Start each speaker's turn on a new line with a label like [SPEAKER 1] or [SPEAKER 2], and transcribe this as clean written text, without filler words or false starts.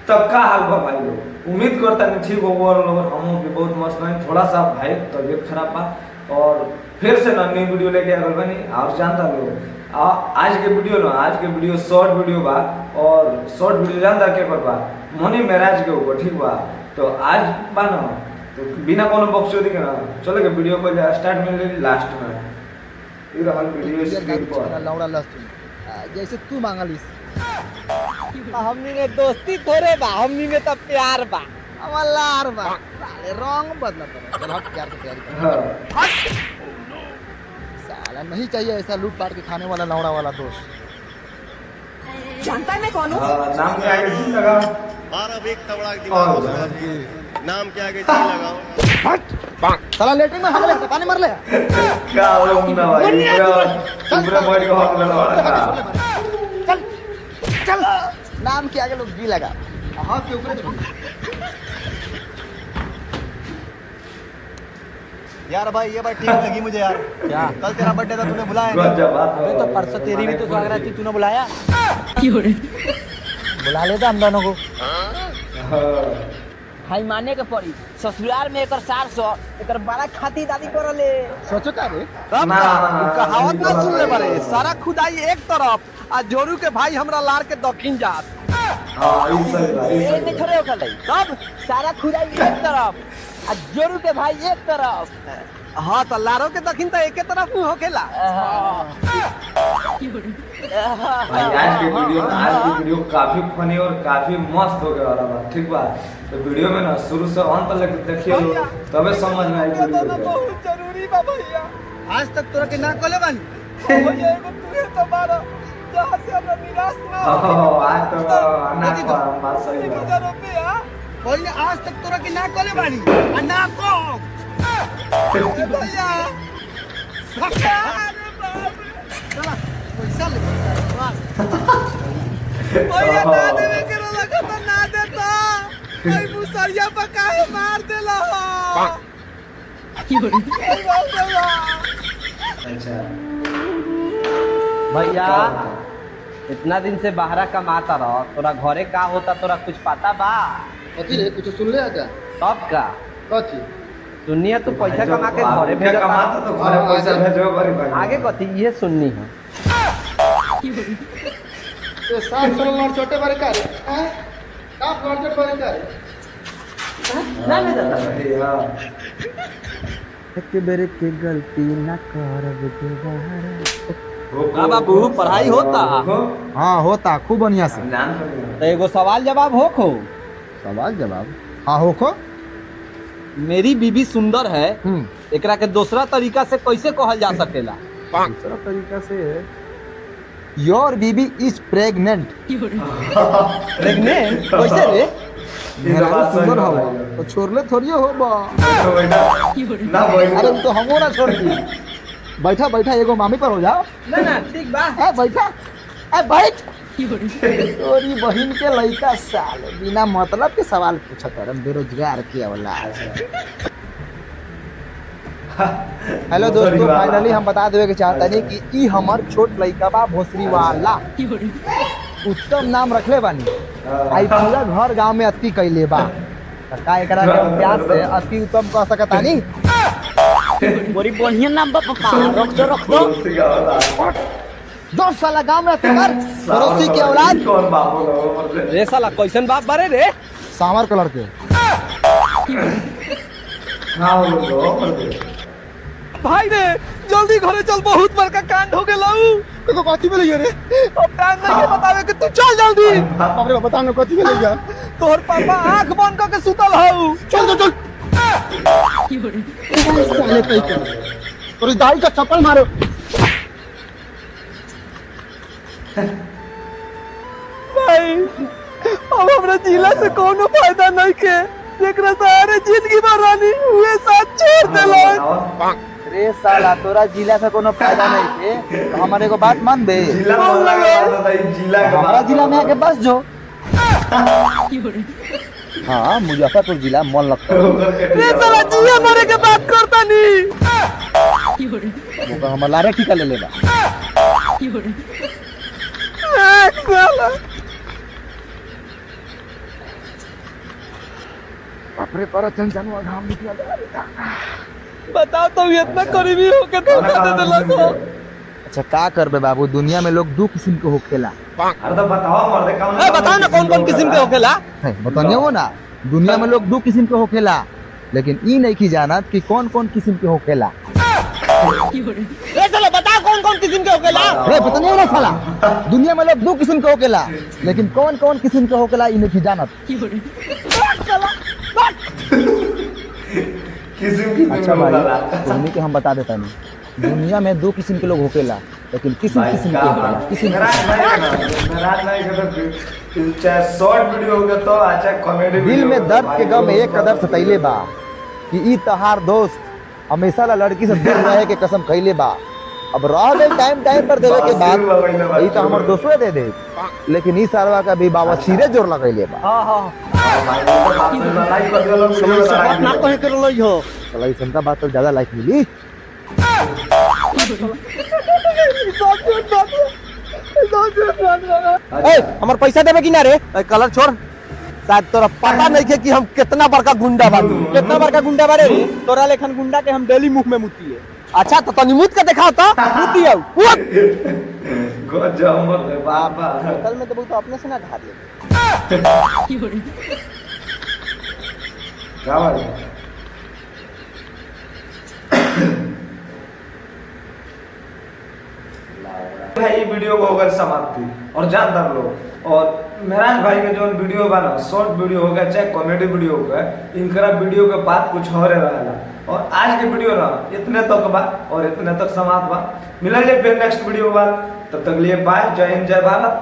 [SPEAKER 1] तब का हाल बा भाई लोग, उम्मीद करता नहीं ठीक होगा और हम भी बहुत मस्त हैं। थोड़ा सा भाई तबीयत खराब बा और फिर से ना नई वीडियो लेके आ गए बनी। आप जानता लोग आज के वीडियो शॉर्ट वीडियो बा और शॉर्ट वीडियो जानता के पर बा मनी महाराज के ऊपर, ठीक बा। तो आज बा ना तो बिना कोनो बकचोदी के ना चलो के वीडियो को स्टार्ट में ले लास्ट में ये रहल वीडियो स्क्रीन पर
[SPEAKER 2] लौड़ा लहसुन जैसे तू मांगलिस हमनी में दोस्ती थोड़े बा, हमनी में तो प्यार बा, अवलार बा। साले रंग बदला तो चल हट प्यार की तैयारी कर। हट साला नहीं चाहिए ऐसा लूट पाट के खाने वाला लौड़ा वाला दोस्त।
[SPEAKER 3] जानता है मैं कौन हूँ?
[SPEAKER 1] नाम क्या है जी लगा
[SPEAKER 4] बारह एक तबड़ा दिमाग हो गया। नाम क्या है जी लगाओ।
[SPEAKER 2] हट साला लेटिंग में हमले पानी मार ले
[SPEAKER 1] क्या हो मुन्ना भाई पूरा बॉडी को हाथ लगा
[SPEAKER 2] चल चल नाम के आगे लोग जी लगा हाथ के ऊपर छोड़।
[SPEAKER 5] यार भाई ये बात ठीक लगी मुझे यार।
[SPEAKER 2] क्या
[SPEAKER 5] कल तेरा बर्थडे था तूने बुलाया
[SPEAKER 1] गजब बात
[SPEAKER 2] अबे तो परसों तेरी भी तो स्वागत थी, तूने बुलाया? बुला लेता हम दोनों को।
[SPEAKER 6] भाई माने के पड़ी ससुराल में एकर 400 एकर बड़ा खाती दादी करले।
[SPEAKER 2] सोचो का रे
[SPEAKER 1] ना
[SPEAKER 5] कहावत ना सुन ले बारे। सारा खुदाई एक तरफ आ जोरू के भाई हमरा लार के दक्षिण जात।
[SPEAKER 1] हां ई सही बात
[SPEAKER 6] ए नहीं थोड़े होखल है तब सारा खुदाई एक तरफ आ जोरू के भाई एक तरफ।
[SPEAKER 5] हाँ तो लारो के दक्षिण तो एके तरफ में होखेला।
[SPEAKER 1] भाई आज की वीडियो काफी फनी और काफी मस्त हो गया वाला बा, ठीक बा। तो वीडियो में ना शुरू से अंत तक देखिए लो तबे समझ में आई वीडियो।
[SPEAKER 5] बहुत जरूरी बा भैया।
[SPEAKER 2] आज तक तोरा के ना कोले बन
[SPEAKER 5] भैया एगो तूहे तो मारो जहां से हमरा निराश ना
[SPEAKER 1] हां आज तो ना कर बात सही बा।
[SPEAKER 5] 1000 रुपया
[SPEAKER 2] कोई आज तक तोरा के ना कोले बानी आ ना को
[SPEAKER 5] भैया
[SPEAKER 2] पैसा ले
[SPEAKER 5] भैया ना देवे के लगा तो ना देता भाई मुसरिया पकाए मार देला हो।
[SPEAKER 1] अच्छा
[SPEAKER 6] भैया इतना दिन से बाहरा कमाता रहो, तोरा घरे का होता तोरा कुछ पता बा?
[SPEAKER 2] कथी रे कुछ सुन ले क्या
[SPEAKER 6] तब का
[SPEAKER 2] कथी
[SPEAKER 6] सुनिए तो पैसा कमा के घरे भेजो
[SPEAKER 1] कमाता तो घरे पैसा भेजो बड़ी भाई।
[SPEAKER 6] आगे कथी ये सुननी है।
[SPEAKER 2] ये साफ सोलर छोटे बारे का रे हैं साफ सोलर छोटे बारे का रे
[SPEAKER 6] ना ले दादा
[SPEAKER 1] हां
[SPEAKER 2] एक बेरे के गलती ना करब दोबारा।
[SPEAKER 6] का बाबू पढ़ाई होता?
[SPEAKER 2] हाँ होता खूब बढ़िया से।
[SPEAKER 6] तो एगो सवाल जवाब होखो।
[SPEAKER 2] सवाल जवाब हाँ होखो।
[SPEAKER 6] मेरी बीबी सुंदर है एकरा के दूसरा तरीका से कैसे कहल जा सकेला?
[SPEAKER 2] दूसरा तरीका से योर बीबी इज प्रेग्नेंट।
[SPEAKER 6] प्रेग्नेंट कैसे रे?
[SPEAKER 2] मेरा सुंदर हो तो छोड़ले थोड़ी हो बा।
[SPEAKER 1] ना भाई
[SPEAKER 2] अरे वो तो हमो ना छोड़ दी। बैठा बैठा एगो मामी पर हो जाओ
[SPEAKER 6] ना ना ठीक बा।
[SPEAKER 2] ए बैठा ए बैठ तोरी बहन के लड़का साल बिना मतलब के सवाल पूछत है बेरोजगार के औलाद। हेलो दोस्तों फाइनली हम बता देवे के चाहता नहीं कि ई हमर छोट लड़का बा भोसरी वाला उत्तम नाम रखले बानी। आई पूरा घर गांव में अति कैले बा त का एकरा के हम प्यार से अति उत्तम कह सकता नहीं।
[SPEAKER 6] बड़ी बढ़िया नाम बा पापा, रख दो।
[SPEAKER 2] 10 साल गांव में अति कर पड़ोसी के औलाद।
[SPEAKER 1] कौन बाबू लो
[SPEAKER 6] रे साला कैसन बाप बारे रे?
[SPEAKER 2] सांवर कलर के
[SPEAKER 1] हां लो
[SPEAKER 5] भाई रे जल्दी घरे चल बहुत बड़का कांड हो गेला।
[SPEAKER 2] देखो कथी में लइया रे
[SPEAKER 5] अब टाइम नहीं के बतावे कि तू चल जल्दी।
[SPEAKER 2] बाप रे बता न कथी में लइया
[SPEAKER 5] तोहर पापा आंख बंद करके सुतल हौ।
[SPEAKER 2] चल चल साले कहीं कर और दाई का चप्पल मारो।
[SPEAKER 5] भाई अब हमरा जिला से कोनो फायदा नहीं के जेकरा सारे जिंदगी भर रानी हुए साथ छोड़ देला।
[SPEAKER 2] रे साला तोरा जिला से कोनो फायदा नहीं के तो हमारे को बात मान बे।
[SPEAKER 1] जिला बोल लगा था जिला का
[SPEAKER 2] हमारा जिला में आके बस जो। हाँ मुजफ्फरपुर जिला मन लगता है।
[SPEAKER 5] रे साला जिया मरे के बात करता नहीं।
[SPEAKER 2] वो हमारा लारे टीका ले लेगा।
[SPEAKER 5] साला बताओ तो इतना करीबी हो के धोखा दे देलक हो।
[SPEAKER 2] अच्छा का करबे बाबू, दुनिया में लोग दो किस्म के होखेला।
[SPEAKER 1] अरे तो बताओ मर्दे कौन
[SPEAKER 5] ए बताओ ना कौन कौन किस्म के होखेला।
[SPEAKER 2] बताइए वो ना, दुनिया में लोग दो किस्म के होखेला, लेकिन ई नहीं की जानत कि कौन कौन किस्म के होखेला।
[SPEAKER 5] ए साला बताओ कौन कौन किस्म के होखेला।
[SPEAKER 2] ए पता नहीं हो ना साला, दुनिया में लोग दो किस्म के होखेला, लेकिन कौन कौन किस्म के होखेला ई नहीं की जानत।
[SPEAKER 1] किस्म
[SPEAKER 2] अच्छा भाई तुम्हें के हम बता देता नहीं, दुनिया में दो किस्म के लोग होखेला, लेकिन किस्म किस्म के होखेला, किस्म
[SPEAKER 1] चाहे शॉर्ट वीडियो हो गया तो अच्छा कॉमेडी
[SPEAKER 2] दिल में दर्द के गम एक कदर सतैले बा कि ई तहार दोस्त हमेशा ला लड़की से दूर रहे के कसम खैले बा। अब रह गए टाइम टाइम पर देवे के बाद ई तो हमर दोस्तों दे दे, लेकिन ई सारवा का भी बाबा सिरे जोर लगैले बा।
[SPEAKER 5] हां हां
[SPEAKER 1] लाइक कर दियो लोग
[SPEAKER 5] बात ना कहे कर लई हो।
[SPEAKER 2] चला इसन का बात तो ज्यादा लाइक मिली।
[SPEAKER 5] ए हमर पैसा देबे कि ना रे। ए कलर छोड़, शायद तोरा पता नहीं है कि हम कितना बड़का गुंडा बानी। कितना बड़का गुंडा बारे रे, तोरा लेखन गुंडा के हम डेली मुंह में मुतिए। अच्छा तो तनी मुत के दिखाओ तो मुतियो।
[SPEAKER 1] गजब मत बाबा।
[SPEAKER 5] कल में देबो तो अपने से ना ढा दे।
[SPEAKER 1] क्या भाई ये वीडियो को होगा समाप्ति और जानदार लोग। और मेहराज भाई के जो वीडियो बना शॉर्ट वीडियो हो गया चाहे कॉमेडी वीडियो हो गया, इनका वीडियो के बाद कुछ और रहेगा। और आज के वीडियो ना इतने तक बा और इतने तक समाप्त बा। मिलेंगे फिर नेक्स्ट वीडियो के बाद, तब तक लिए बाय, जय हिंद जय भारत।